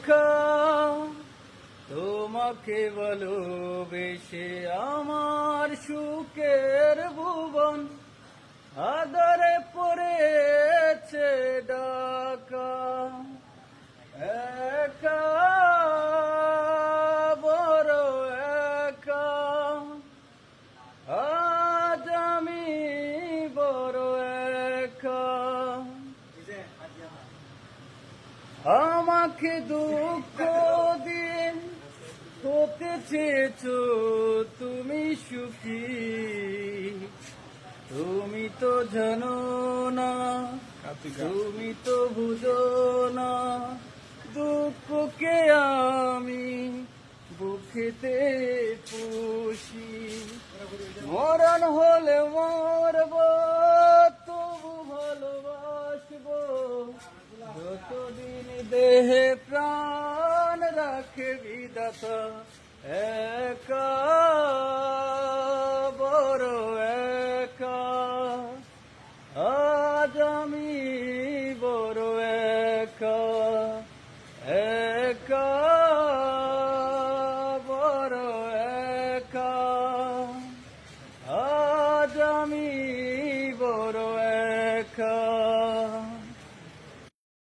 একা তোমাকে ভালোবেসে আমার সুখের ভুবন আদরে পড়েছে ঢাকা। একা বড় একা, আজ আমি বড় একা। আমাকে দুঃখ দিয়ে হতে চেয়েছো তুমি সুখী, তুমি তো জানো না, তুমি তো বুঝো না দুঃখকে আমি বুকেতে পুষি। মরণ হলে মরব তবু ভালোবাসবো, যতদিন দেহে প্রাণ রাখে বিধাতা। একা